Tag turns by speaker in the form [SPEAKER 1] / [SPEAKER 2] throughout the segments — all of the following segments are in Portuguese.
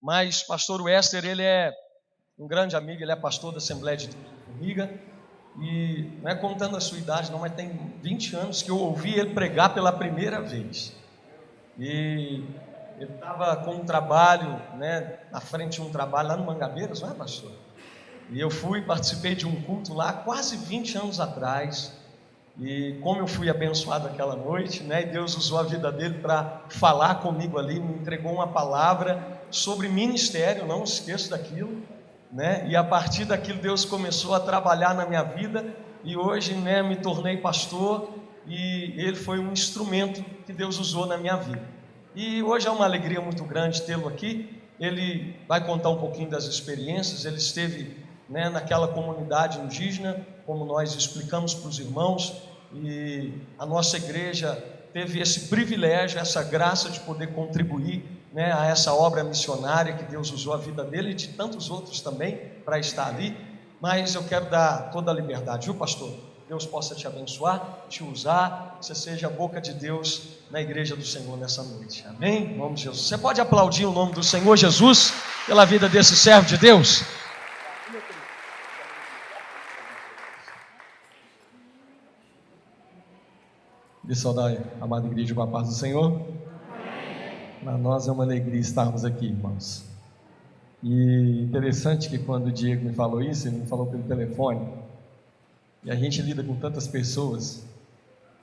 [SPEAKER 1] Mas pastor Wester, ele é um grande amigo, ele é pastor da Assembleia de Deus Formiga, e não é contando a sua idade não, mas tem 20 anos que eu ouvi ele pregar pela primeira vez. E ele estava com um trabalho, na frente de um trabalho lá no Mangabeiras, não é, pastor? E eu participei de um culto lá quase 20 anos atrás, e como eu fui abençoado aquela noite, e Deus usou a vida dele para falar comigo ali, me entregou uma palavra sobre ministério, não esqueço daquilo, e a partir daquilo Deus começou a trabalhar na minha vida, e hoje, me tornei pastor, e ele foi um instrumento que Deus usou na minha vida. E hoje é uma alegria muito grande tê-lo aqui. Ele vai contar um pouquinho das experiências. Ele esteve naquela comunidade indígena, como nós explicamos para os irmãos, e a nossa igreja teve esse privilégio, essa graça de poder contribuir a essa obra missionária que Deus usou a vida dele e de tantos outros também para estar ali. Mas eu quero dar toda a liberdade, viu, pastor? Deus possa te abençoar, te usar, que você seja a boca de Deus na igreja do Senhor nessa noite, amém? Em nome de Jesus. Você pode aplaudir o nome do Senhor Jesus pela vida desse servo de Deus? De saudar a amada igreja com a paz do Senhor. Para nós é uma alegria estarmos aqui, irmãos. E interessante que quando o Diego me falou isso, ele me falou pelo telefone, e a gente lida com tantas pessoas,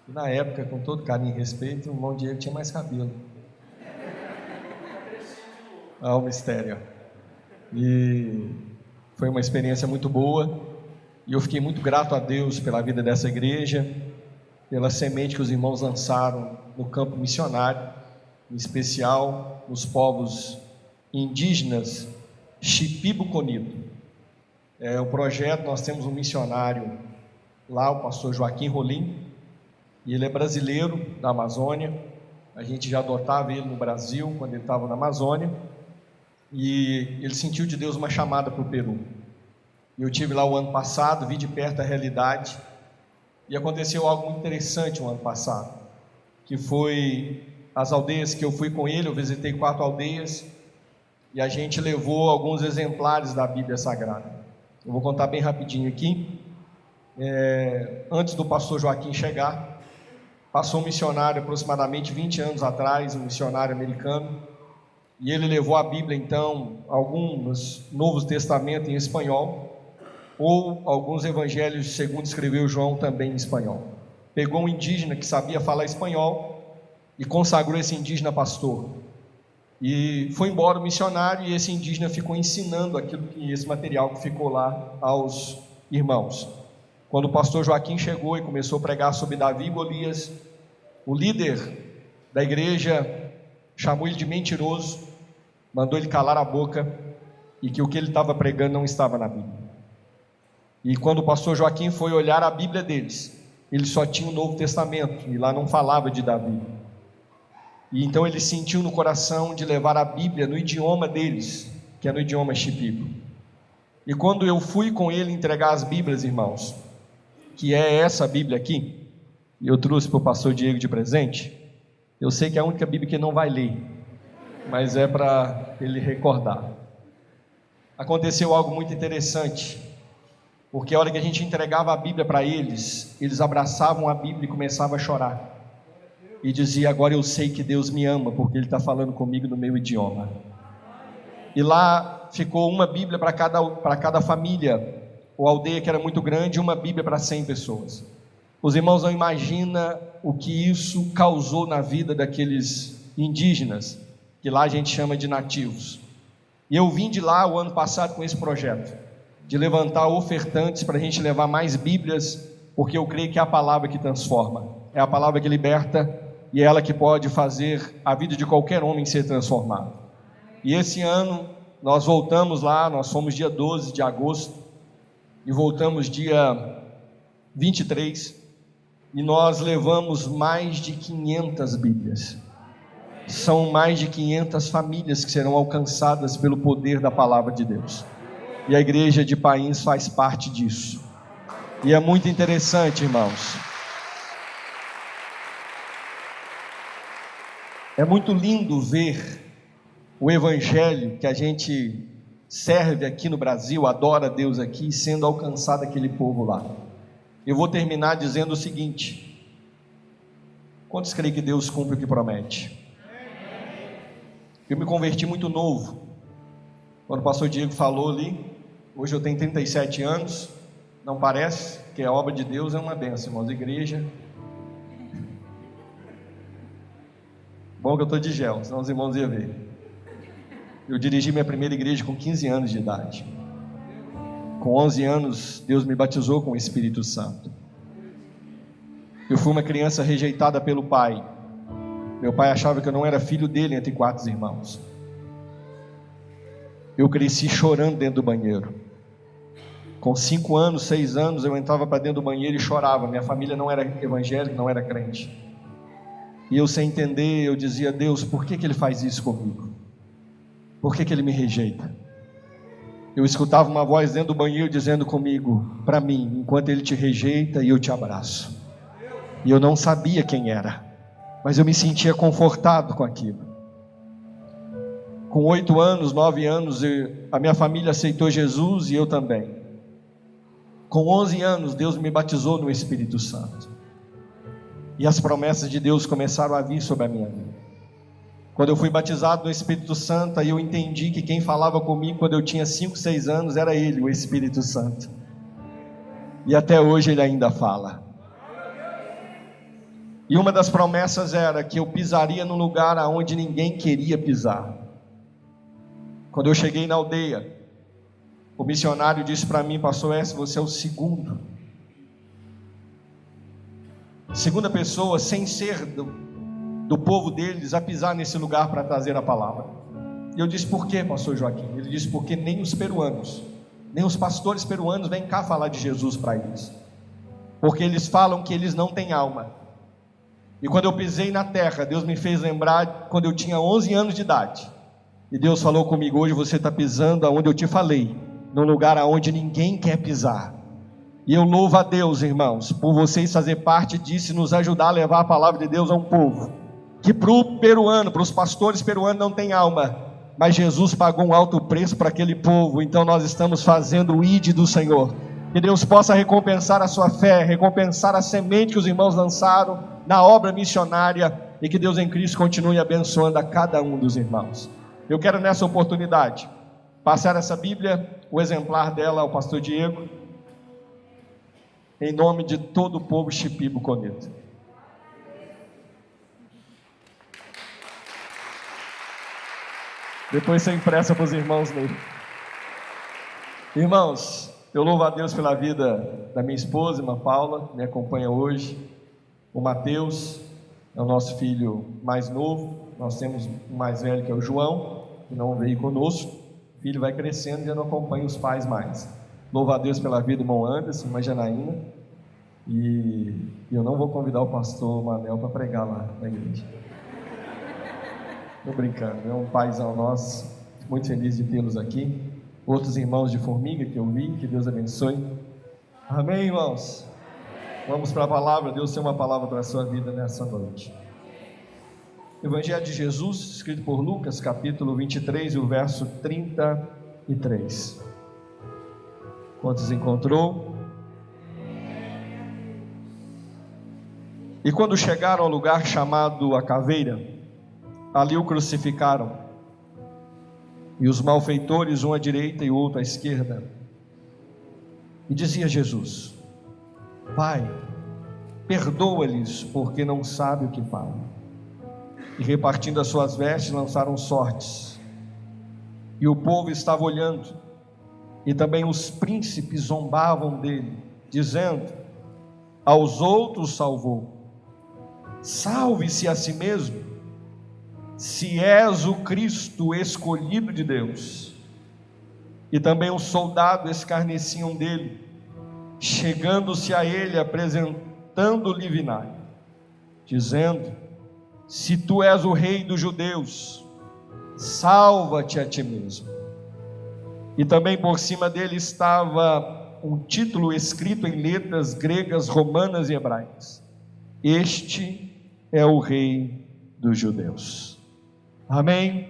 [SPEAKER 1] e na época, com todo carinho e respeito, o irmão Diego tinha mais cabelo. O mistério. E foi uma experiência muito boa, e eu fiquei muito grato a Deus pela vida dessa igreja, pela semente que os irmãos lançaram no campo missionário, em especial nos povos indígenas Shipibo-Conito. O projeto, nós temos um missionário lá, o pastor Joaquim Rolim, e ele é brasileiro da Amazônia. A gente já adotava ele no Brasil quando ele estava na Amazônia, e ele sentiu de Deus uma chamada para o Peru. Eu tive lá o ano passado, vi de perto a realidade, e aconteceu algo muito interessante o ano passado, que foi as aldeias que eu fui com ele. Eu visitei 4 aldeias, e a gente levou alguns exemplares da Bíblia Sagrada. Eu vou contar bem rapidinho aqui. Antes do pastor Joaquim chegar, passou um missionário aproximadamente 20 anos atrás, um missionário americano, e ele levou a Bíblia, então, alguns Novos Testamentos em espanhol, ou alguns evangelhos segundo escreveu João também em espanhol. Pegou um indígena que sabia falar espanhol e consagrou esse indígena pastor, e foi embora o missionário, e esse indígena ficou ensinando esse material que ficou lá aos irmãos. Quando o pastor Joaquim chegou e começou a pregar sobre Davi e Golias, o líder da igreja chamou ele de mentiroso, mandou ele calar a boca, e que o que ele estava pregando não estava na Bíblia. E quando o pastor Joaquim foi olhar a Bíblia deles, ele só tinha o Novo Testamento, e lá não falava de Davi. E então ele sentiu no coração de levar a Bíblia no idioma deles, que é no idioma Shipibo. E quando eu fui com ele entregar as Bíblias, irmãos, que é essa Bíblia aqui, e eu trouxe para o pastor Diego de presente, eu sei que é a única Bíblia que ele não vai ler, mas é para ele recordar. Aconteceu algo muito interessante, porque a hora que a gente entregava a Bíblia para eles, eles abraçavam a Bíblia e começavam a chorar, e dizia: agora eu sei que Deus me ama, porque Ele está falando comigo no meu idioma. E lá ficou uma Bíblia para cada família, ou aldeia que era muito grande, uma Bíblia para 100 pessoas. Os irmãos não imaginam o que isso causou na vida daqueles indígenas, que lá a gente chama de nativos. E eu vim de lá o ano passado com esse projeto, de levantar ofertantes para a gente levar mais Bíblias, porque eu creio que é a palavra que transforma, é a palavra que liberta, e é ela que pode fazer a vida de qualquer homem ser transformada. E esse ano nós voltamos lá, nós fomos dia 12 de agosto, e voltamos dia 23, e nós levamos mais de 500 Bíblias. São mais de 500 famílias que serão alcançadas pelo poder da palavra de Deus, e a igreja de Pains faz parte disso, e é muito interessante, irmãos. É muito lindo ver o evangelho que a gente serve aqui no Brasil, adora a Deus aqui, sendo alcançado aquele povo lá. Eu vou terminar dizendo o seguinte: quantos creem que Deus cumpre o que promete? Eu me converti muito novo. Quando o pastor Diego falou ali, hoje eu tenho 37 anos, não parece que a obra de Deus é uma bênção, irmãos, igreja. Bom que eu estou de gel, senão os irmãos iam ver. Eu dirigi minha primeira igreja com 15 anos de idade. Com 11 anos, Deus me batizou com o Espírito Santo. Eu fui uma criança rejeitada pelo pai. Meu pai achava que eu não era filho dele entre 4 irmãos. Eu cresci chorando dentro do banheiro. Com 5 anos, 6 anos, eu entrava para dentro do banheiro e chorava. Minha família não era evangélica, não era crente. E eu, sem entender, eu dizia: Deus, por que Ele faz isso comigo? Por que Ele me rejeita? Eu escutava uma voz dentro do banheiro dizendo comigo, para mim: enquanto Ele te rejeita, eu te abraço. E eu não sabia quem era, mas eu me sentia confortado com aquilo. Com 8 anos, 9 anos, a minha família aceitou Jesus e eu também. Com 11 anos, Deus me batizou no Espírito Santo. E as promessas de Deus começaram a vir sobre a minha vida. Quando eu fui batizado no Espírito Santo, aí eu entendi que quem falava comigo quando eu tinha 5, 6 anos era Ele, o Espírito Santo. E até hoje Ele ainda fala. E uma das promessas era que eu pisaria num lugar aonde ninguém queria pisar. Quando eu cheguei na aldeia, o missionário disse para mim: pastor S, você é o segunda pessoa, sem ser do povo deles, a pisar nesse lugar para trazer a palavra. E eu disse: por quê, pastor Joaquim? Ele disse: porque nem os peruanos, nem os pastores peruanos vêm cá falar de Jesus para eles, porque eles falam que eles não têm alma. E quando eu pisei na terra, Deus me fez lembrar quando eu tinha 11 anos de idade, e Deus falou comigo: hoje você está pisando aonde eu te falei, num lugar aonde ninguém quer pisar. E eu louvo a Deus, irmãos, por vocês fazer parte disso e nos ajudar a levar a palavra de Deus a um povo que para o peruano, para os pastores peruanos não tem alma, mas Jesus pagou um alto preço para aquele povo. Então nós estamos fazendo o ID do Senhor. Que Deus possa recompensar a sua fé, recompensar a semente que os irmãos lançaram na obra missionária, e que Deus em Cristo continue abençoando a cada um dos irmãos. Eu quero nessa oportunidade passar essa Bíblia, o exemplar dela, ao pastor Diego, em nome de todo o povo Shipibo-Conito. Depois você empresta para os irmãos lerem. Irmãos, eu louvo a Deus pela vida da minha esposa, irmã Paula, que me acompanha hoje. O Mateus é o nosso filho mais novo. Nós temos um mais velho, que é o João, que não veio conosco. O filho vai crescendo e já não acompanha os pais mais. Louvo a Deus pela vida do irmão Anderson, irmã Janaína. E eu não vou convidar o pastor Manel para pregar lá na igreja. Estou brincando, é um paizão nosso, muito feliz de tê-los aqui. Outros irmãos de Formiga que eu vi, que Deus abençoe. Amém, irmãos? Vamos para a palavra. Deus tem uma palavra para a sua vida nessa noite. Evangelho de Jesus, escrito por Lucas, capítulo 23, e o verso 33. Quantos encontrou? E quando chegaram ao lugar chamado a Caveira, ali o crucificaram, e os malfeitores, um à direita e o outro à esquerda. E dizia Jesus: Pai, perdoa-lhes, porque não sabem o que falam. E repartindo as suas vestes, lançaram sortes. E o povo estava olhando, e também os príncipes zombavam dele, dizendo: aos outros salvou, salve-se a si mesmo, se és o Cristo escolhido de Deus. E também os soldados escarneciam dele, chegando-se a ele, apresentando-lhe vinagre, dizendo: se tu és o rei dos judeus, salva-te a ti mesmo. E também por cima dele estava um título escrito em letras gregas, romanas e hebraicas: este é o rei dos judeus. Amém?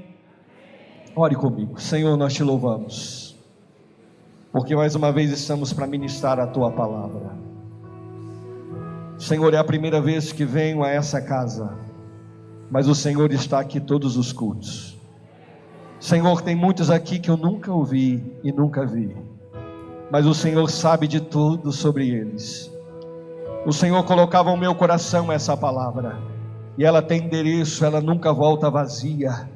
[SPEAKER 1] Ore comigo. Senhor, nós te louvamos, porque mais uma vez estamos para ministrar a tua palavra. Senhor, é a primeira vez que venho a essa casa, mas o Senhor está aqui todos os cultos. Senhor, tem muitos aqui que eu nunca ouvi e nunca vi, mas o Senhor sabe de tudo sobre eles. O Senhor colocava no meu coração essa palavra, e ela tem endereço, ela nunca volta vazia.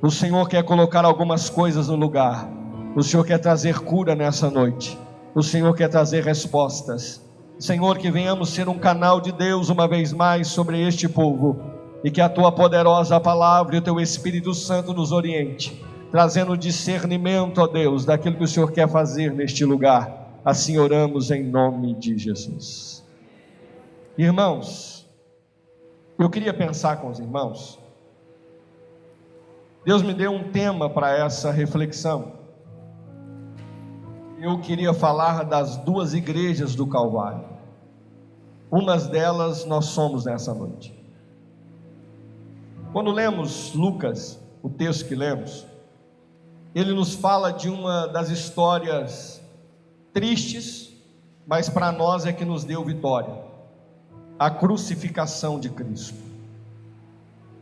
[SPEAKER 1] O Senhor quer colocar algumas coisas no lugar. O Senhor quer trazer cura nessa noite. O Senhor quer trazer respostas. Senhor, que venhamos ser um canal de Deus uma vez mais sobre este povo, e que a tua poderosa palavra e o teu Espírito Santo nos oriente, trazendo discernimento, ó Deus, daquilo que o Senhor quer fazer neste lugar. Assim oramos em nome de Jesus. Irmãos, eu queria pensar com os irmãos. Deus me deu um tema para essa reflexão. Eu queria falar das duas igrejas do Calvário. Umas delas nós somos nessa noite. Quando lemos Lucas, o texto que lemos, ele nos fala de uma das histórias tristes, mas para nós é que nos deu vitória: a crucificação de Cristo.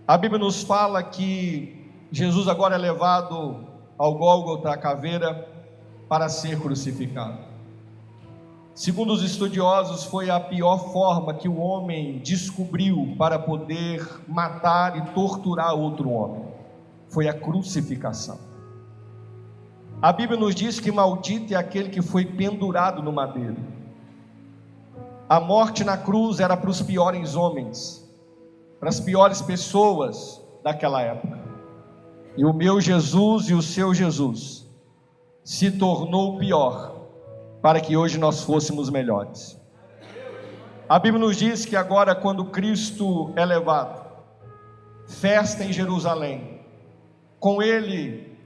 [SPEAKER 1] A Bíblia nos fala que Jesus agora é levado ao Gólgota, a caveira, para ser crucificado. Segundo os estudiosos, foi a pior forma que o homem descobriu para poder matar e torturar outro homem. Foi a crucificação. A Bíblia nos diz que maldito é aquele que foi pendurado no madeiro. A morte na cruz era para os piores homens, para as piores pessoas daquela época. E o meu Jesus e o seu Jesus se tornou pior, para que hoje nós fôssemos melhores. A Bíblia nos diz que agora, quando Cristo é levado, festa em Jerusalém, com ele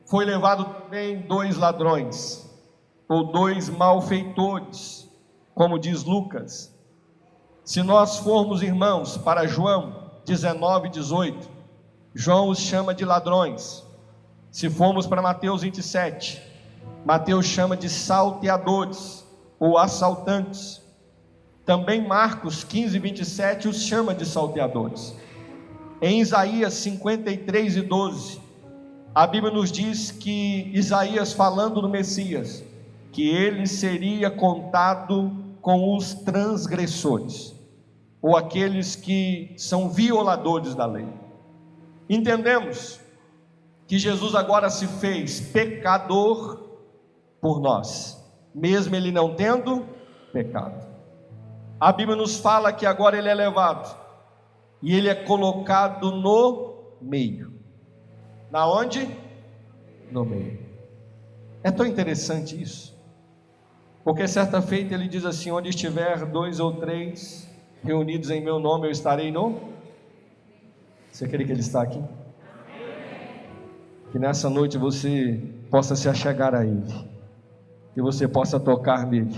[SPEAKER 1] foi levado também 2 ladrões, ou 2 malfeitores, como diz Lucas. Se nós formos, irmãos, para João 19:18, João os chama de ladrões. Se formos para Mateus 27, Mateus chama de salteadores ou assaltantes. Também Marcos 15:27 os chama de salteadores. Em Isaías 53:12, a Bíblia nos diz que Isaías, falando do Messias, que ele seria contado com os transgressores, ou aqueles que são violadores da lei. Entendemos que Jesus agora se fez pecador por nós, mesmo ele não tendo pecado. A Bíblia nos fala que agora ele é levado e ele é colocado no meio. Na onde? No meio. É tão interessante isso, porque certa feita ele diz assim: onde estiver 2 ou 3 reunidos em meu nome, eu estarei no... Você crê que ele está aqui? Que nessa noite você possa se achegar a ele, que você possa tocar nele,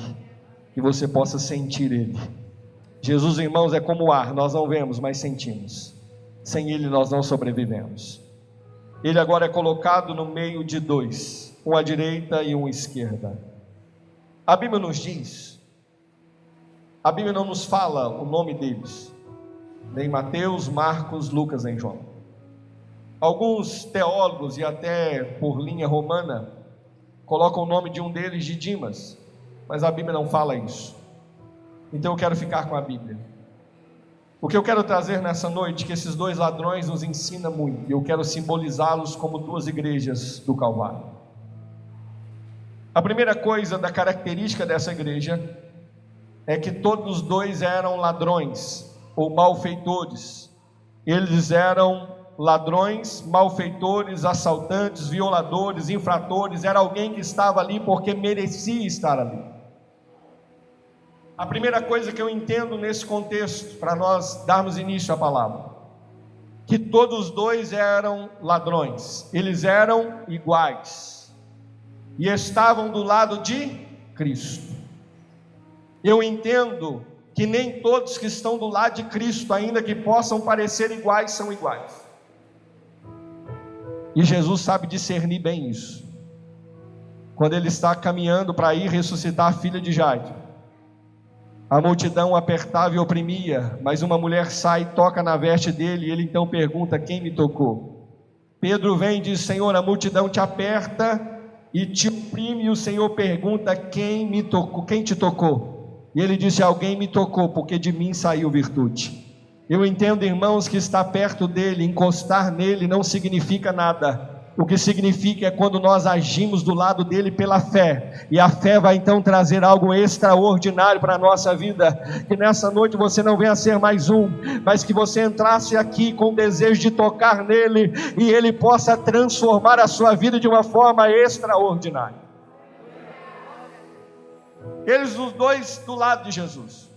[SPEAKER 1] que você possa sentir ele. Jesus, irmãos, é como o ar, nós não vemos, mas sentimos. Sem ele nós não sobrevivemos. Ele agora é colocado no meio de 2, um à direita e um à esquerda. A Bíblia nos diz, a Bíblia não nos fala o nome deles, nem Mateus, Marcos, Lucas, nem João. Alguns teólogos, e até por linha romana, colocam o nome de um deles de Dimas, mas a Bíblia não fala isso. Então eu quero ficar com a Bíblia. O que eu quero trazer nessa noite, que esses 2 ladrões nos ensinam muito, e eu quero simbolizá-los como 2 igrejas do Calvário. A primeira coisa da característica dessa igreja é que todos 2 eram ladrões ou malfeitores. Eles eram ladrões, malfeitores, assaltantes, violadores, infratores. Era alguém que estava ali porque merecia estar ali. A primeira coisa que eu entendo nesse contexto, para nós darmos início à palavra, que todos os 2 eram ladrões, eles eram iguais, e estavam do lado de Cristo. Eu entendo que nem todos que estão do lado de Cristo, ainda que possam parecer iguais, são iguais. E Jesus sabe discernir bem isso. Quando ele está caminhando para ir ressuscitar a filha de Jairo, a multidão apertava e oprimia, mas uma mulher sai e toca na veste dele, e ele então pergunta: quem me tocou? Pedro vem e diz: Senhor, a multidão te aperta e te oprime, e o Senhor pergunta: quem me tocou? Quem te tocou? E ele disse: alguém me tocou, porque de mim saiu virtude. Eu entendo, irmãos, que estar perto dele, encostar nele, não significa nada. O que significa é quando nós agimos do lado dele pela fé, e a fé vai então trazer algo extraordinário para a nossa vida. Que nessa noite você não venha ser mais um, mas que você entrasse aqui com o desejo de tocar nele, e ele possa transformar a sua vida de uma forma extraordinária. Eles os dois do lado de Jesus.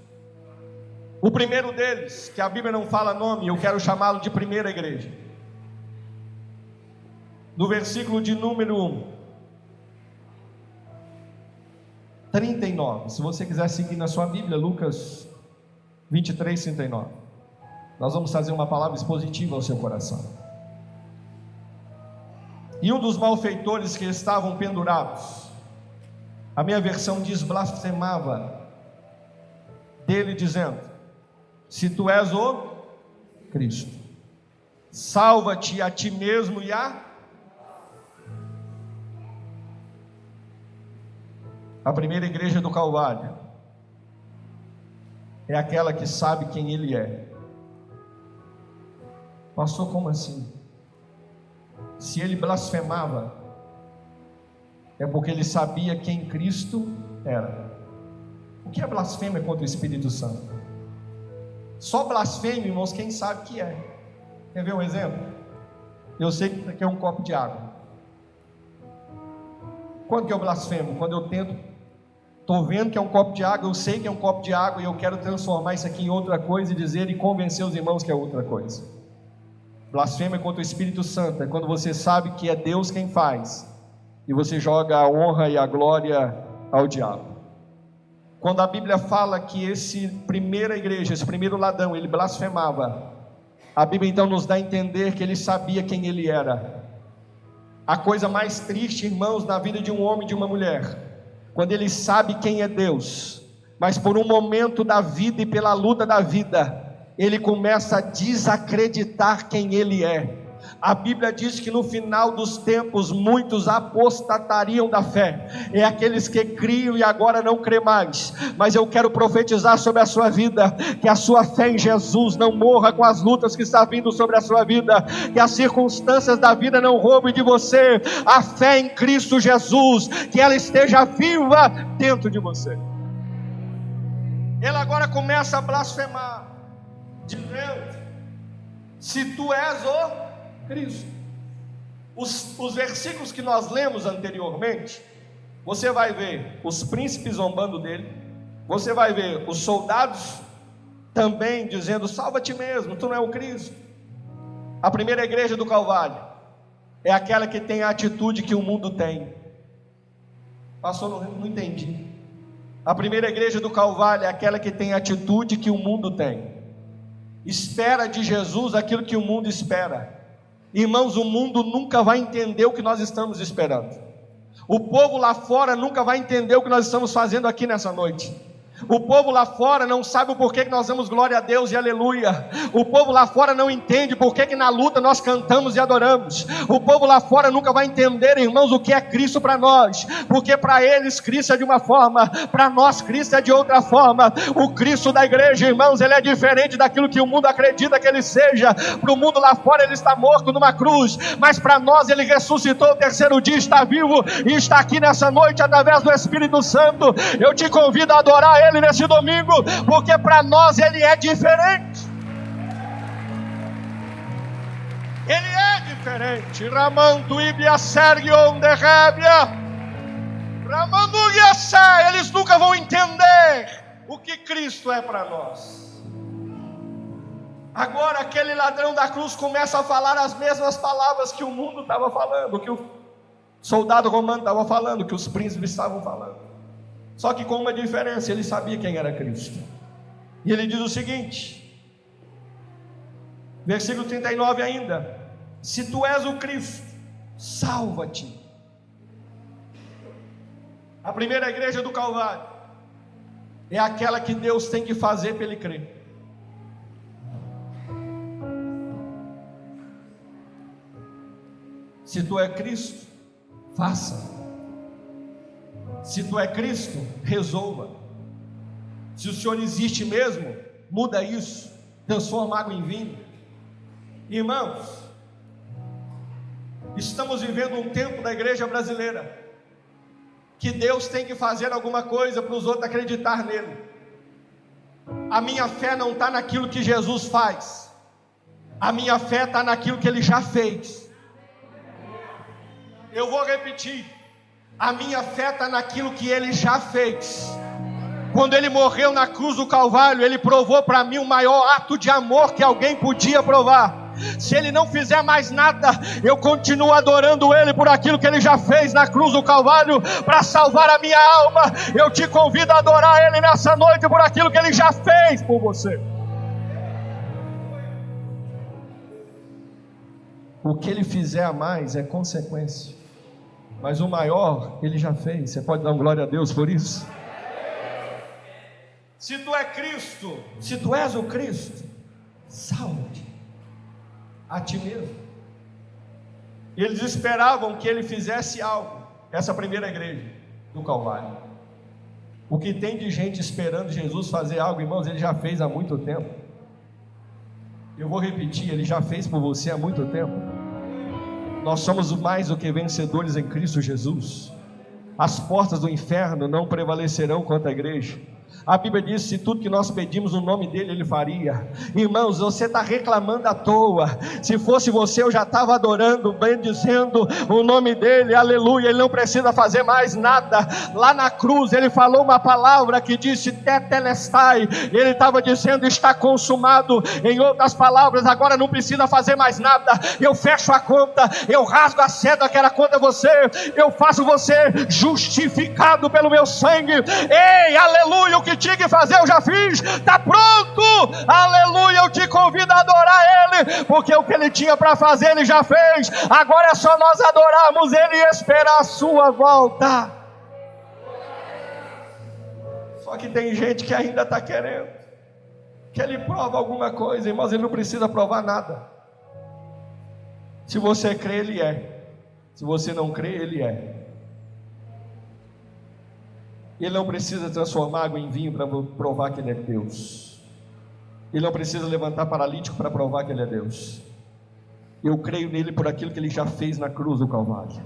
[SPEAKER 1] O primeiro deles, que a Bíblia não fala nome, eu quero chamá-lo de primeira igreja. No versículo de número 39, se você quiser seguir na sua Bíblia, Lucas 23, 39, nós vamos fazer uma palavra expositiva ao seu coração. E um dos malfeitores que estavam pendurados, a minha versão diz blasfemava dele, dizendo: se tu és o Cristo, salva-te a ti mesmo e a primeira igreja do Calvário é aquela que sabe quem ele é. Pastor, como assim? Se ele blasfemava, é porque ele sabia quem Cristo era. O que é blasfêmia contra o Espírito Santo? Só blasfêmia, irmãos, quem sabe que é. Quer ver um exemplo? Eu sei que isso aqui é um copo de água. Quando que eu blasfemo? Quando eu tento, estou vendo que é um copo de água, eu sei que é um copo de água, e eu quero transformar isso aqui em outra coisa, e dizer e convencer os irmãos que é outra coisa. Blasfêmia contra o Espírito Santo é quando você sabe que é Deus quem faz, e você joga a honra e a glória ao diabo. Quando a Bíblia fala que esse primeira igreja, esse primeiro ladrão, ele blasfemava, a Bíblia então nos dá a entender que ele sabia quem ele era. A coisa mais triste, irmãos, na vida de um homem e de uma mulher, quando ele sabe quem é Deus, mas por um momento da vida e pela luta da vida, ele começa a desacreditar quem ele é. A Bíblia diz que no final dos tempos muitos apostatariam da fé. É aqueles que criam e agora não crê mais. Mas eu quero profetizar sobre a sua vida, que a sua fé em Jesus não morra com as lutas que está vindo sobre a sua vida, que as circunstâncias da vida não roubem de você a fé em Cristo Jesus, que ela esteja viva dentro de você. Ele agora começa a blasfemar, dizendo: se tu és o Cristo. Os versículos que nós lemos anteriormente, você vai ver os príncipes zombando dele, você vai ver os soldados também dizendo: salva-te mesmo, tu não é o Cristo. A primeira igreja do Calvário é aquela que tem a atitude que o mundo tem. Pastor, não entendi. A primeira igreja do Calvário é aquela que tem a atitude que o mundo tem. Espera de Jesus aquilo que o mundo espera. Irmãos, o mundo nunca vai entender o que nós estamos esperando. O povo lá fora nunca vai entender o que nós estamos fazendo aqui nessa noite. O povo lá fora não sabe o porquê que nós damos glória a Deus e aleluia. O povo lá fora não entende porquê que na luta nós cantamos e adoramos. O povo lá fora nunca vai entender, irmãos, o que é Cristo para nós, porque para eles Cristo é de uma forma, para nós Cristo é de outra forma. O Cristo da igreja, irmãos, ele é diferente daquilo que o mundo acredita que ele seja. Para o mundo lá fora ele está morto numa cruz, mas para nós ele ressuscitou o terceiro dia, está vivo e está aqui nessa noite através do Espírito Santo. Eu te convido a adorar ele nesse domingo, porque para nós ele é diferente. Ele é diferente. Ramandu ibia sergion de rebia. Ramandu yassa. Eles nunca vão entender o que Cristo é para nós. Agora aquele ladrão da cruz começa a falar as mesmas palavras que o mundo estava falando, que o soldado romano estava falando, que os príncipes estavam falando. Só que com uma diferença: ele sabia quem era Cristo. E ele diz o seguinte, versículo 39 ainda: se tu és o Cristo, salva-te. A primeira igreja do Calvário é aquela que Deus tem que fazer para ele crer. Se tu é Cristo, faça. Se tu é Cristo, resolva. Se o Senhor existe mesmo, muda isso, transforma água em vinho. Irmãos, estamos vivendo um tempo da igreja brasileira que Deus tem que fazer alguma coisa para os outros acreditar nele. A minha fé não está naquilo que Jesus faz, a minha fé está naquilo que Ele já fez. Eu vou repetir, a minha fé está naquilo que Ele já fez. Quando Ele morreu na cruz do Calvário, Ele provou para mim o maior ato de amor que alguém podia provar. Se Ele não fizer mais nada, eu continuo adorando Ele por aquilo que Ele já fez na cruz do Calvário, para salvar a minha alma. Eu te convido a adorar Ele nessa noite por aquilo que Ele já fez por você. O que Ele fizer a mais é consequência, mas o maior Ele já fez. Você pode dar uma glória a Deus por isso? Se tu é Cristo, se tu és o Cristo, salva-te a ti mesmo. Eles esperavam que Ele fizesse algo. Essa primeira igreja do Calvário. O que tem de gente esperando Jesus fazer algo, irmãos, Ele já fez há muito tempo. Eu vou repetir, Ele já fez por você há muito tempo. Nós somos mais do que vencedores em Cristo Jesus. As portas do inferno não prevalecerão contra a igreja. A Bíblia diz: se tudo que nós pedimos no nome dele, ele faria. Irmãos, você está reclamando à toa. Se fosse você, eu já estava adorando, bendizendo o nome dele, aleluia. Ele não precisa fazer mais nada. Lá na cruz ele falou uma palavra que disse tetelestai. Ele estava dizendo: está consumado. Em outras palavras, agora não precisa fazer mais nada. Eu fecho a conta, eu rasgo a cédula que era contra você, eu faço você justificado pelo meu sangue. Ei, aleluia, o que tinha que fazer eu já fiz, está pronto, aleluia. Eu te convido a adorar Ele, porque o que Ele tinha para fazer Ele já fez. Agora é só nós adorarmos Ele e esperar a sua volta. Só que tem gente que ainda está querendo que Ele prova alguma coisa. Irmãos, Ele não precisa provar nada. Se você crê, Ele é. Se você não crê, Ele é. Ele não precisa transformar água em vinho para provar que Ele é Deus. Ele não precisa levantar paralítico para provar que Ele é Deus. Eu creio nele por aquilo que Ele já fez na cruz do Calvário.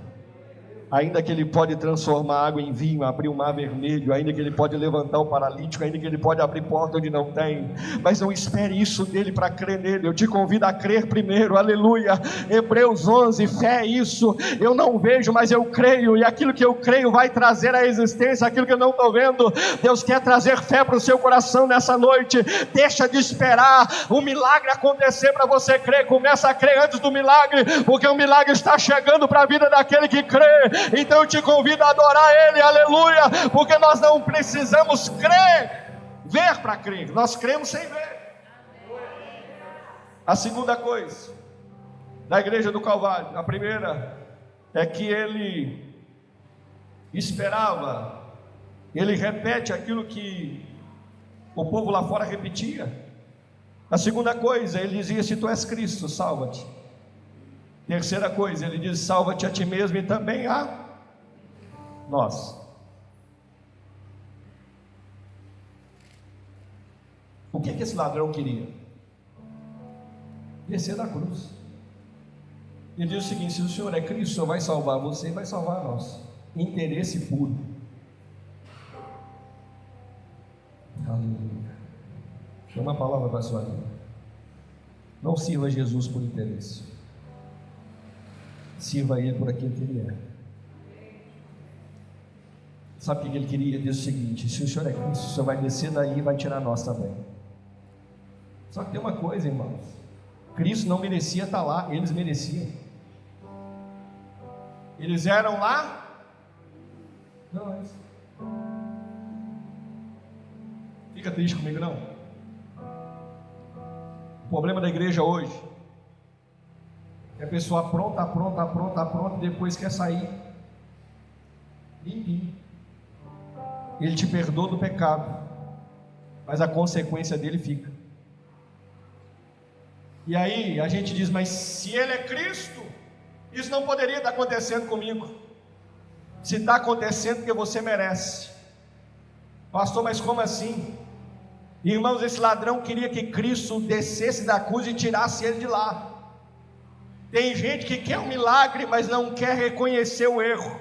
[SPEAKER 1] Ainda que Ele pode transformar água em vinho, abrir o mar vermelho, ainda que Ele pode levantar o paralítico, ainda que Ele pode abrir porta onde não tem, mas não espere isso dele para crer nele. Eu te convido a crer primeiro, aleluia. Hebreus 11, fé é isso. Eu não vejo, mas eu creio, e aquilo que eu creio vai trazer à existência aquilo que eu não estou vendo. Deus quer trazer fé para o seu coração nessa noite. Deixa de esperar o milagre acontecer para você crer. Começa a crer antes do milagre, porque o milagre está chegando para a vida daquele que crê. Então eu te convido a adorar Ele, aleluia, porque nós não precisamos ver para crer, nós cremos sem ver. A segunda coisa da igreja do Calvário, a primeira é que Ele esperava, Ele repete aquilo que o povo lá fora repetia. A segunda coisa, Ele dizia: se tu és Cristo, salva-te. Terceira coisa, Ele diz: salva-te a ti mesmo e também a nós. O que esse ladrão queria? Descer da cruz. Ele diz o seguinte: se o Senhor é Cristo, o Senhor vai salvar você e vai salvar nós. Interesse puro. Aleluia. Tem uma palavra para a sua vida. Não sirva Jesus por interesse. Sirva Ele por aquilo que Ele é. Sabe o que Ele queria? Ele diz o seguinte: se o Senhor é Cristo, o Senhor vai descer daí e vai tirar nós também. Só que tem uma coisa, irmãos: Cristo não merecia estar lá, eles mereciam. Eles eram lá nós. Fica triste comigo não. O problema da igreja hoje E a pessoa apronta, depois quer sair limpinho. Ele te perdoa do pecado, mas a consequência dele fica. E aí a gente diz, mas se ele é Cristo, isso não poderia estar acontecendo comigo. Se está acontecendo, porque você merece. Pastor, mas como assim? Irmãos, esse ladrão queria que Cristo descesse da cruz e tirasse ele de lá. Tem gente que quer um milagre, mas não quer reconhecer o erro.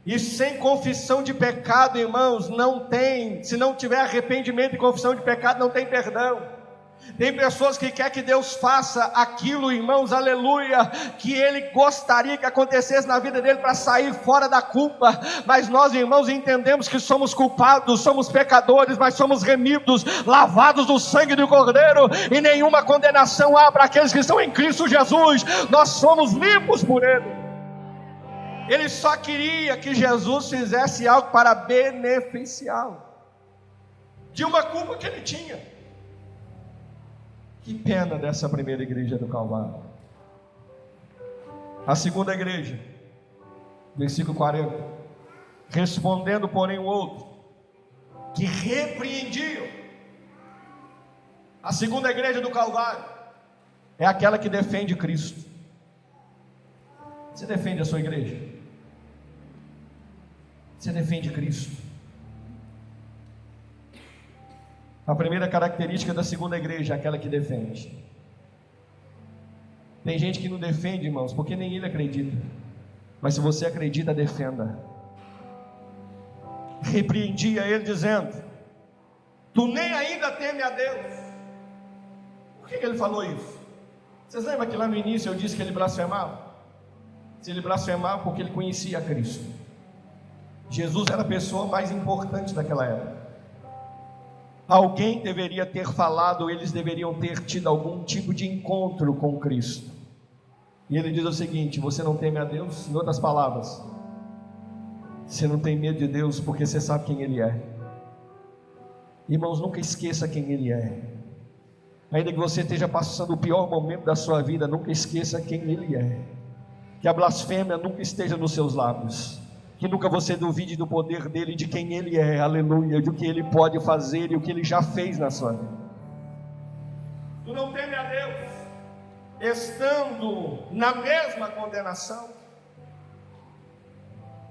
[SPEAKER 1] E sem confissão de pecado, irmãos, não tem. Se não tiver arrependimento e confissão de pecado, não tem perdão. Tem pessoas que querem que Deus faça aquilo, irmãos, aleluia, que Ele gostaria que acontecesse na vida dele para sair fora da culpa. Mas nós, irmãos, entendemos que somos culpados, somos pecadores, mas somos remidos, lavados do sangue do Cordeiro, e nenhuma condenação há para aqueles que estão em Cristo Jesus. Nós somos limpos por Ele. Ele só queria que Jesus fizesse algo para beneficiá-lo de uma culpa que ele tinha. Que pena dessa primeira igreja do Calvário. A segunda igreja, versículo 40. Respondendo, porém, o outro, que repreendiam. A segunda igreja do Calvário é aquela que defende Cristo. Você defende a sua igreja? Você defende Cristo? A primeira característica da segunda igreja é aquela que defende. Tem gente que não defende, irmãos, porque nem ele acredita. Mas se você acredita, defenda. Repreendia ele dizendo: tu nem ainda teme a Deus. Por que ele falou isso? Vocês lembram que lá no início eu disse que ele blasfemava? Se ele blasfemava porque ele conhecia a Cristo. Jesus era a pessoa mais importante daquela época. Alguém deveria ter falado, eles deveriam ter tido algum tipo de encontro com Cristo. E ele diz o seguinte: você não teme a Deus? Em outras palavras, você não tem medo de Deus porque você sabe quem Ele é. Irmãos, nunca esqueça quem Ele é. Ainda que você esteja passando o pior momento da sua vida, nunca esqueça quem Ele é. Que a blasfêmia nunca esteja nos seus lábios. Que nunca você duvide do poder dele, de quem ele é, aleluia, do que ele pode fazer e o que ele já fez na sua vida. Tu não teme a Deus, estando na mesma condenação.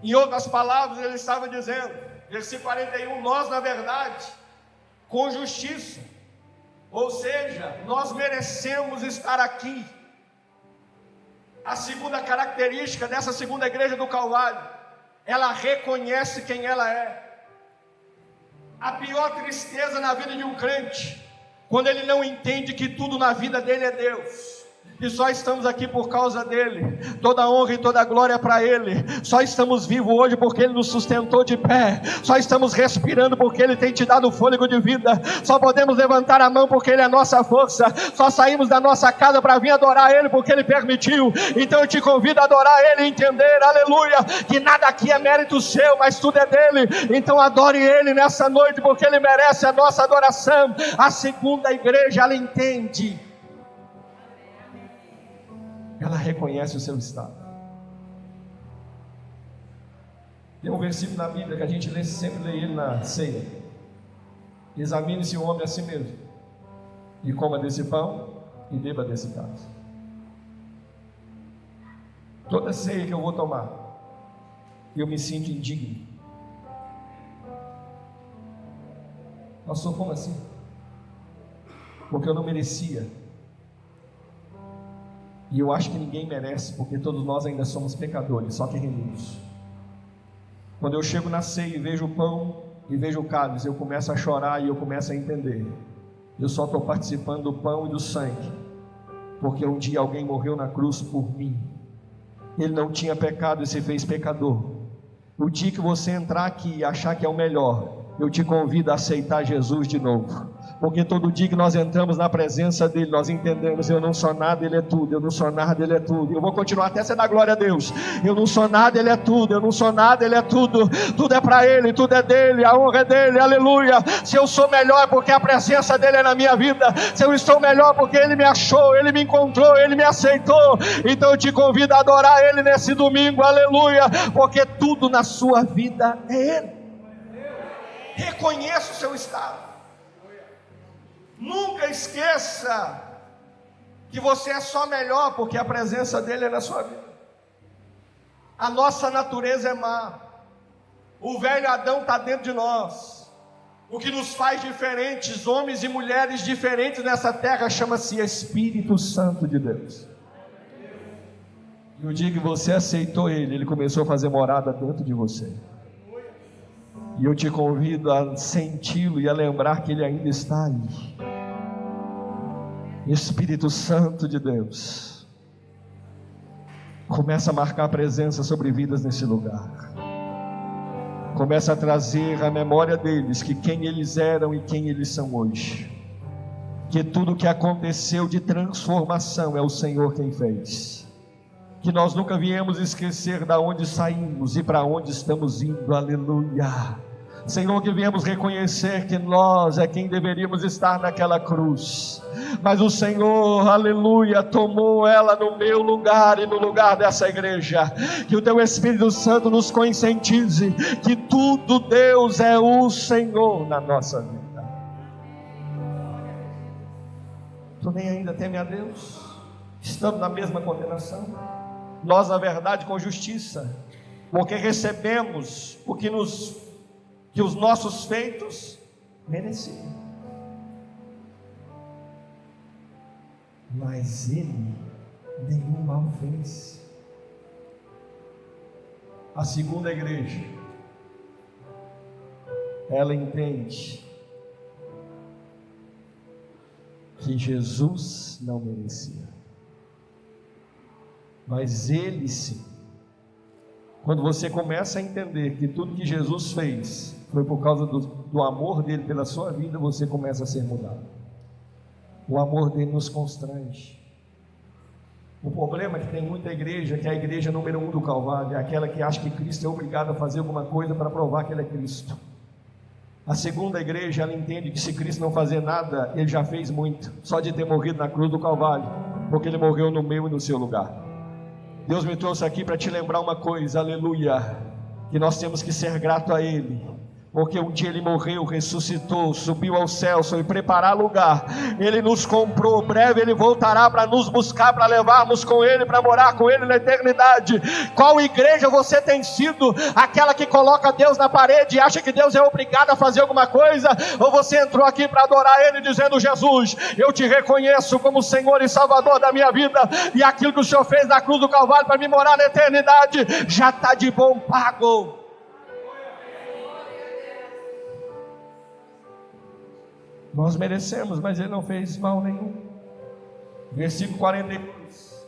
[SPEAKER 1] Em outras palavras, ele estava dizendo, versículo 41, nós na verdade, com justiça, ou seja, nós merecemos estar aqui. A segunda característica dessa segunda igreja do Calvário, ela reconhece quem ela é. A pior tristeza na vida de um crente, quando ele não entende que tudo na vida dele é Deus, e só estamos aqui por causa dele, toda honra e toda glória para ele. Só estamos vivos hoje porque ele nos sustentou de pé, só estamos respirando porque ele tem te dado fôlego de vida, só podemos levantar a mão porque ele é a nossa força, só saímos da nossa casa para vir adorar ele porque ele permitiu. Então eu te convido a adorar ele e entender, aleluia, que nada aqui é mérito seu, mas tudo é dele. Então adore ele nessa noite porque ele merece a nossa adoração. A segunda igreja, ela entende, ela reconhece o seu estado. Tem um versículo na Bíblia que a gente sempre lê ele na ceia: examine-se o homem a si mesmo, e coma desse pão e beba desse cálice. Toda ceia que eu vou tomar, eu me sinto indigno. Pastor, como assim? Porque eu não merecia. E eu acho que ninguém merece, porque todos nós ainda somos pecadores, só que remidos. Quando eu chego na ceia e vejo o pão e vejo o cálice, eu começo a chorar e eu começo a entender: eu só estou participando do pão e do sangue porque um dia alguém morreu na cruz por mim. Ele não tinha pecado e se fez pecador. O dia que você entrar aqui e achar que é o melhor, eu te convido a aceitar Jesus de novo. Porque todo dia que nós entramos na presença dele, nós entendemos: eu não sou nada, ele é tudo. Eu não sou nada, ele é tudo. Eu vou continuar até você dar glória a Deus. Eu não sou nada, ele é tudo. Eu não sou nada, ele é tudo. Tudo é para ele, tudo é dele, a honra é dele, aleluia. Se eu sou melhor é porque a presença dele é na minha vida. Se eu estou melhor porque ele me achou, ele me encontrou, ele me aceitou. Então eu te convido a adorar ele nesse domingo, aleluia. Porque tudo na sua vida é ele. Reconheça o seu estado. Nunca esqueça que você é só melhor porque a presença dele é na sua vida. A nossa natureza é má. O velho Adão está dentro de nós. O que nos faz diferentes, homens e mulheres diferentes nessa terra, chama-se Espírito Santo de Deus. E o dia que você aceitou ele, ele começou a fazer morada dentro de você. E eu te convido a senti-lo e a lembrar que ele ainda está aí. Espírito Santo de Deus, começa a marcar presença sobre vidas nesse lugar. Começa a trazer à memória deles que quem eles eram e quem eles são hoje. Que tudo que aconteceu de transformação é o Senhor quem fez. Que nós nunca viemos esquecer de onde saímos e para onde estamos indo, aleluia. Senhor, que viemos reconhecer que nós é quem deveríamos estar naquela cruz, mas o Senhor, aleluia, tomou ela no meu lugar e no lugar dessa igreja. Que o teu Espírito Santo nos conscientize que tudo, Deus, é o Senhor na nossa vida. Tu nem ainda teme a Deus? Estamos na mesma condenação. Nós, na verdade, com justiça, porque recebemos o que os nossos feitos mereciam. Mas ele nenhum mal fez. A segunda igreja, ela entende que Jesus não merecia, mas ele sim. Quando você começa a entender que tudo que Jesus fez foi por causa do amor dele pela sua vida, você começa a ser mudado. O amor dele nos constrange. O problema é que tem muita igreja, que é a igreja número 1 do Calvário, é aquela que acha que Cristo é obrigado a fazer alguma coisa para provar que ele é Cristo. A segunda igreja, ela entende que se Cristo não fazer nada, ele já fez muito, só de ter morrido na cruz do Calvário, porque ele morreu no meu e no seu lugar. Deus me trouxe aqui para te lembrar uma coisa, aleluia, que nós temos que ser grato a ele, porque um dia ele morreu, ressuscitou, subiu ao céu, foi preparar lugar, ele nos comprou, breve ele voltará para nos buscar, para levarmos com ele, para morar com ele na eternidade. Qual igreja você tem sido? Aquela que coloca Deus na parede e acha que Deus é obrigado a fazer alguma coisa? Ou você entrou aqui para adorar ele dizendo: Jesus, eu te reconheço como Senhor e Salvador da minha vida, e aquilo que o Senhor fez na cruz do Calvário para me morar na eternidade, já está de bom pago. Nós merecemos, mas ele não fez mal nenhum. Versículo 42.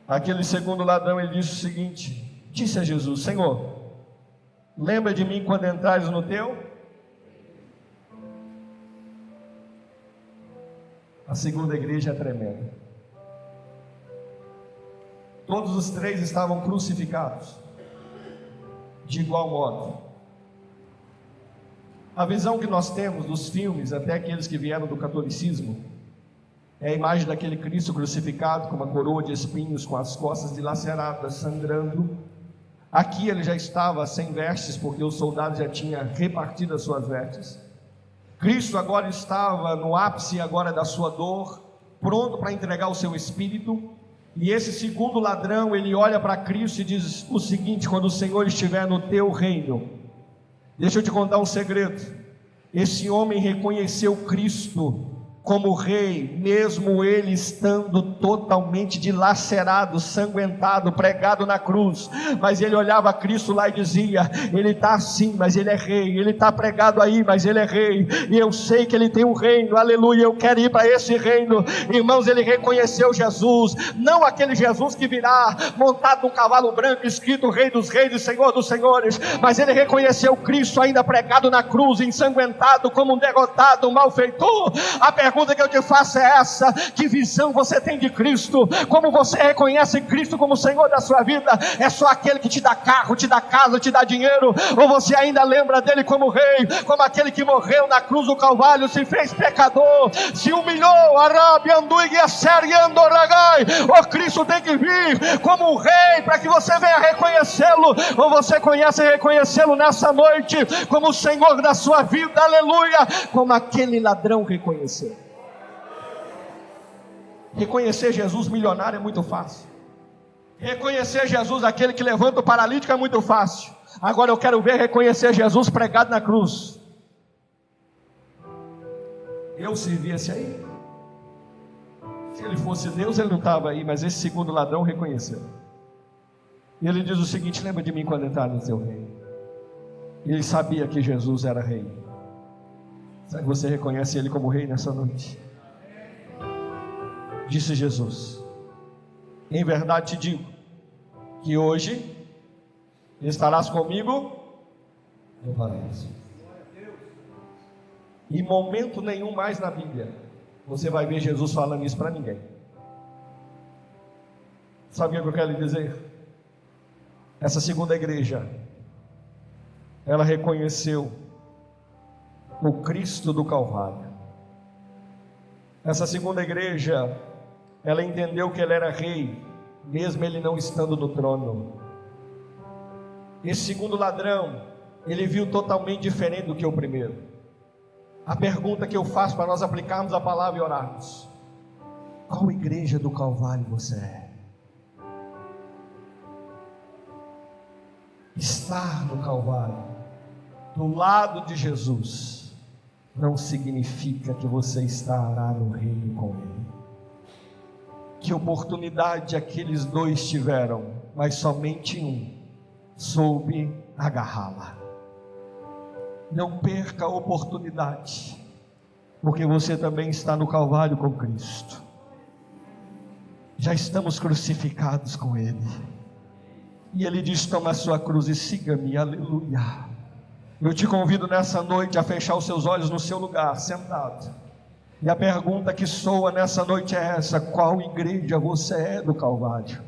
[SPEAKER 1] Aquele segundo ladrão, ele disse o seguinte: disse a Jesus: Senhor, lembra de mim quando entrares no teu? A segunda igreja é tremenda. Todos os três estavam crucificados de igual modo. A visão que nós temos dos filmes, até aqueles que vieram do catolicismo, é a imagem daquele Cristo crucificado com uma coroa de espinhos, com as costas dilaceradas, sangrando. Aqui ele já estava sem vestes, porque os soldados já tinham repartido as suas vestes. Cristo agora estava no ápice agora da sua dor, pronto para entregar o seu espírito. E esse segundo ladrão, ele olha para Cristo e diz o seguinte: quando o Senhor estiver no teu reino, deixa eu te contar um segredo. Esse homem reconheceu Cristo como rei, mesmo ele estando totalmente dilacerado, sanguentado, pregado na cruz, mas ele olhava Cristo lá e dizia: ele está assim, mas ele é rei, ele está pregado aí, mas ele é rei, e eu sei que ele tem um reino, aleluia, eu quero ir para esse reino. Irmãos, ele reconheceu Jesus, não aquele Jesus que virá montado num cavalo branco, escrito Rei dos Reis e Senhor dos Senhores, mas ele reconheceu Cristo ainda pregado na cruz, ensanguentado como um derrotado, um malfeitor. A pergunta que eu te faço é essa: que visão você tem de Cristo? Como você reconhece Cristo como Senhor da sua vida? É só aquele que te dá carro, te dá casa, te dá dinheiro? Ou você ainda lembra dele como rei, como aquele que morreu na cruz do Calvário, se fez pecador, se humilhou? O Cristo tem que vir como um rei para que você venha reconhecê-lo. Ou você conhece e reconhecê-lo nessa noite como o Senhor da sua vida, aleluia, como aquele ladrão reconheceu. Reconhecer Jesus milionário é muito fácil. Reconhecer Jesus aquele que levanta o paralítico é muito fácil. Agora eu quero ver reconhecer Jesus pregado na cruz. Eu servia esse aí. Se ele fosse Deus, ele não estava aí, mas esse segundo ladrão reconheceu. E ele diz o seguinte: lembra de mim quando entrar no teu reino. E ele sabia que Jesus era rei. Será que você reconhece ele como rei nessa noite? Disse Jesus: em verdade te digo, que hoje estarás comigo no paraíso. Em momento nenhum mais na Bíblia você vai ver Jesus falando isso para ninguém. Sabe o que eu quero lhe dizer? Essa segunda igreja, ela reconheceu o Cristo do Calvário. Essa segunda igreja, ela entendeu que ele era rei, mesmo ele não estando no trono. Esse segundo ladrão, ele viu totalmente diferente do que o primeiro. A pergunta que eu faço para nós aplicarmos a palavra e orarmos: qual igreja do Calvário você é? Estar no Calvário, do lado de Jesus, não significa que você estará no reino com Ele. Que oportunidade aqueles dois tiveram, mas somente um soube agarrá-la. Não perca a oportunidade, porque você também está no Calvário com Cristo. Já estamos crucificados com Ele, e Ele diz: toma a sua cruz e siga-me, aleluia. Eu te convido nessa noite a fechar os seus olhos no seu lugar, sentado. E a pergunta que soa nessa noite é essa: qual igreja você é do Calvário?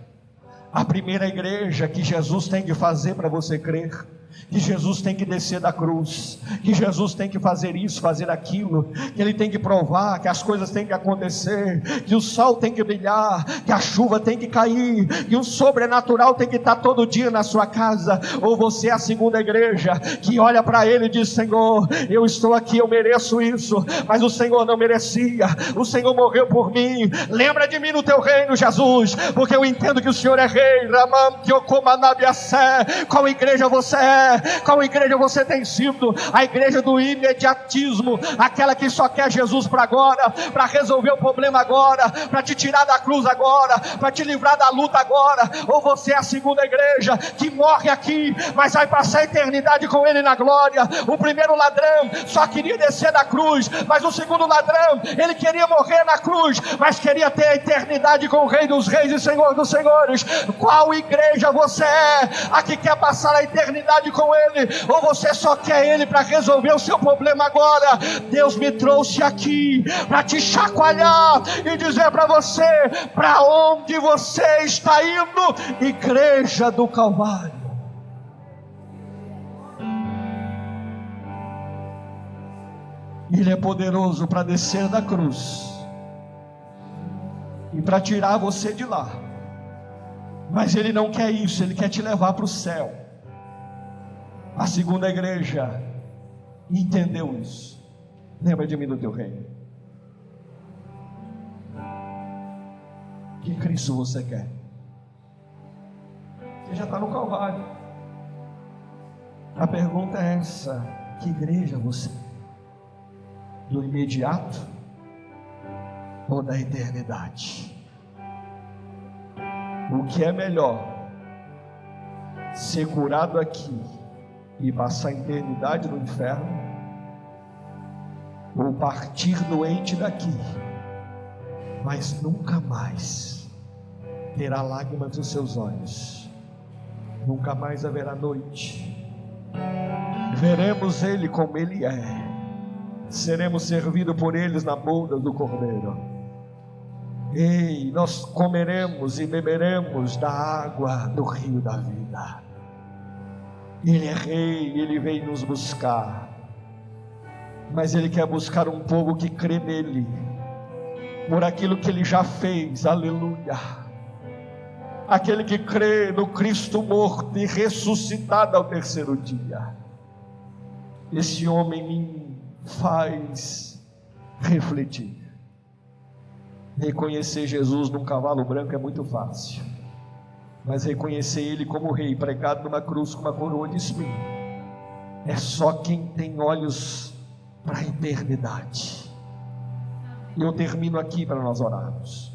[SPEAKER 1] A primeira igreja que Jesus tem que fazer para você crer, que Jesus tem que descer da cruz, que Jesus tem que fazer isso, fazer aquilo, que Ele tem que provar, que as coisas têm que acontecer, que o sol tem que brilhar, que a chuva tem que cair, que o sobrenatural tem que estar todo dia na sua casa. Ou você é a segunda igreja que olha para Ele e diz: Senhor, eu estou aqui, eu mereço isso, mas o Senhor não merecia, o Senhor morreu por mim, lembra de mim no teu reino, Jesus, porque eu entendo que o Senhor é rei. Qual igreja você é? Qual igreja você tem sido? A igreja do imediatismo, aquela que só quer Jesus para agora, para resolver o problema agora, para te tirar da cruz agora, para te livrar da luta agora? Ou você é a segunda igreja que morre aqui, mas vai passar a eternidade com Ele na glória? O primeiro ladrão só queria descer da cruz, mas o segundo ladrão, ele queria morrer na cruz, mas queria ter a eternidade com o Rei dos Reis e Senhor dos Senhores. Qual igreja você é? A que quer passar a eternidade com Ele? Ou você só quer Ele para resolver o seu problema agora? Deus me trouxe aqui para te chacoalhar e dizer para você: para onde você está indo, igreja do Calvário? Ele é poderoso para descer da cruz e para tirar você de lá, mas Ele não quer isso, Ele quer te levar para o céu. A segunda igreja entendeu isso. Lembra de mim do teu reino. Que Cristo você quer? Você já está no Calvário. A pergunta é essa: que igreja você é? Do imediato ou da eternidade? O que é melhor? Ser curado aqui e passar a eternidade no inferno, ou partir doente daqui, mas nunca mais terá lágrimas nos seus olhos, nunca mais haverá noite, veremos Ele como Ele é, seremos servidos por eles na boda do Cordeiro. Ei, nós comeremos e beberemos da água do rio da vida. Ele é rei, Ele veio nos buscar, mas Ele quer buscar um povo que crê nele, por aquilo que Ele já fez, aleluia. Aquele que crê no Cristo morto e ressuscitado ao terceiro dia. Esse homem me faz refletir. Reconhecer Jesus num cavalo branco é muito fácil, mas reconhecer Ele como rei, pregado numa cruz com uma coroa de espinho, é só quem tem olhos para a eternidade. E eu termino aqui para nós orarmos.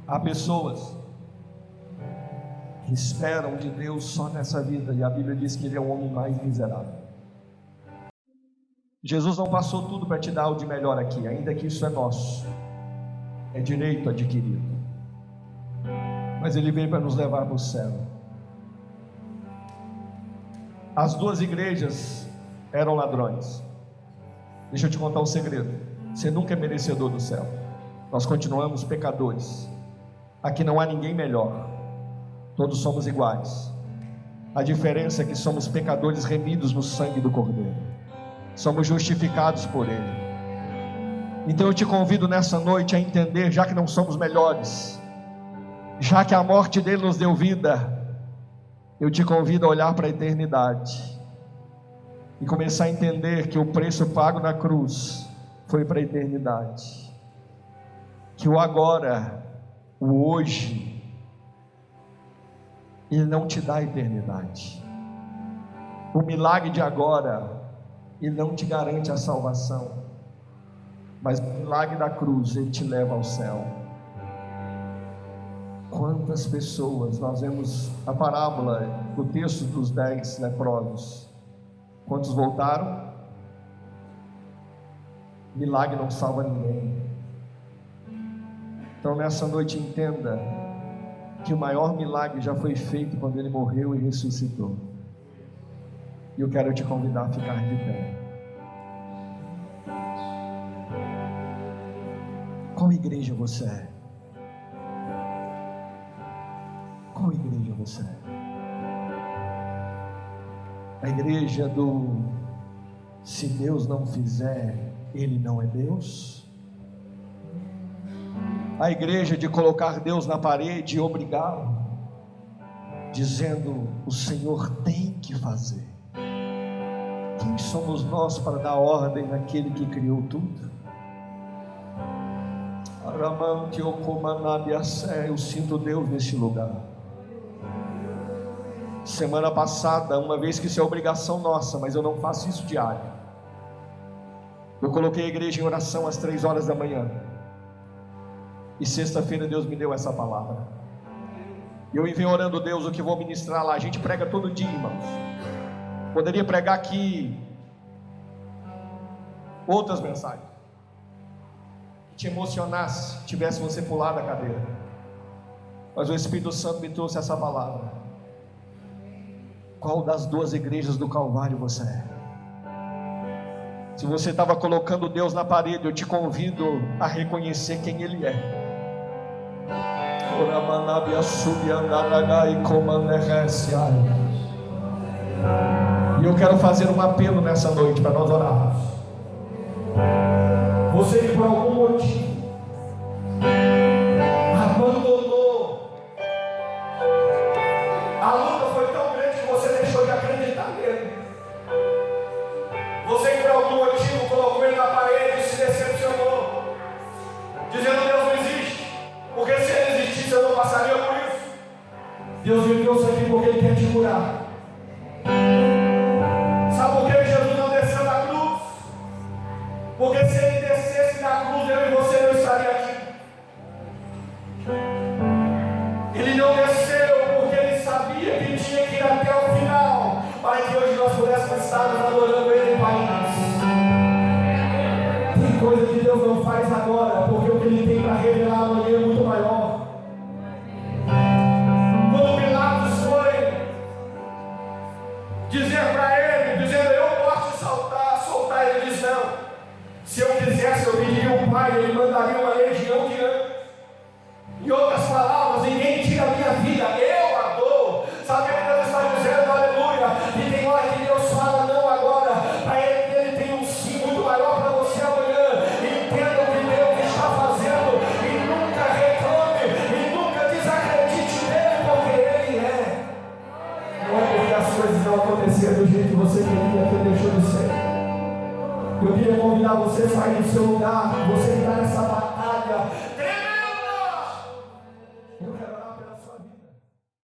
[SPEAKER 1] Há pessoas que esperam de Deus só nessa vida, e a Bíblia diz que Ele é o homem mais miserável. Jesus não passou tudo para te dar o de melhor aqui, ainda que isso é nosso, é direito adquirido, mas Ele veio para nos levar para o céu. As duas igrejas eram ladrões. Deixa eu te contar um segredo: você nunca é merecedor do céu, nós continuamos pecadores. Aqui não há ninguém melhor, todos somos iguais. A diferença é que somos pecadores remidos no sangue do Cordeiro, somos justificados por Ele. Então eu te convido nessa noite a entender, já que não somos melhores, já que a morte dele nos deu vida, eu te convido a olhar para a eternidade e começar a entender que o preço pago na cruz foi para a eternidade, que o agora, o hoje, Ele não te dá a eternidade. O milagre de agora, Ele não te garante a salvação, mas o milagre da cruz, Ele te leva ao céu. Quantas pessoas, nós vemos a parábola, o texto dos 10 leprosos, quantos voltaram? Milagre não salva ninguém. Então nessa noite entenda que o maior milagre já foi feito quando Ele morreu e ressuscitou. E eu quero te convidar a ficar de pé. Qual igreja você é? Qual igreja você é? A igreja do se Deus não fizer, Ele não é Deus? A igreja de colocar Deus na parede e obrigá-lo, dizendo: o Senhor tem que fazer. Quem somos nós para dar ordem naquele que criou tudo? Eu sinto Deus neste lugar. Semana passada, uma vez que isso é obrigação nossa, mas eu não faço isso diário, eu coloquei a igreja em oração às 3 horas da manhã. E sexta-feira Deus me deu essa palavra. Eu vim orando, Deus, o que vou ministrar lá. A gente prega todo dia, irmãos. Poderia pregar aqui outras mensagens que te emocionasse, tivesse você pulado da cadeira. Mas o Espírito Santo me trouxe essa palavra. Qual das duas igrejas do Calvário você é? Se você estava colocando Deus na parede, eu te convido a reconhecer quem Ele é. E eu quero fazer um apelo nessa noite para nós orarmos. Você que por algum motivo abandonou, a luta foi tão grande que você deixou de acreditar nele. Você que por algum motivo colocou ele na parede e se decepcionou, dizendo: Deus não existe, porque se Ele existisse eu não passaria por isso. Deus me trouxe aqui porque Ele quer te curar. Sabe por que Jesus não desceu da cruz? Porque se Ele descesse da
[SPEAKER 2] Ele não desceu porque ele sabia que tinha que ir até o final, para que hoje nós pudéssemos estar adorando Ele em paz. Tem coisa que Deus não faz agora, porque o que Ele tem para revelar amanhã é muito maior. Quando Pilatos foi dizer para ele, dizendo: eu posso soltar, ele diz: não. Se eu quisesse, eu pediria um pai, ele mandaria uma legião de anjos. Em outras palavras, ninguém tira a minha vida, eu a dou. Sabe o que Deus está dizendo? Aleluia. E tem hora que Deus fala não agora, para ele tem um sim muito maior para você amanhã. Entenda o que Deus está fazendo e nunca reclame e nunca desacredite nele, porque Ele é. Não é porque as coisas não aconteceram do jeito que você queria que deixou de ser. Eu queria convidar você a sair do seu lugar, você está nessa batalha,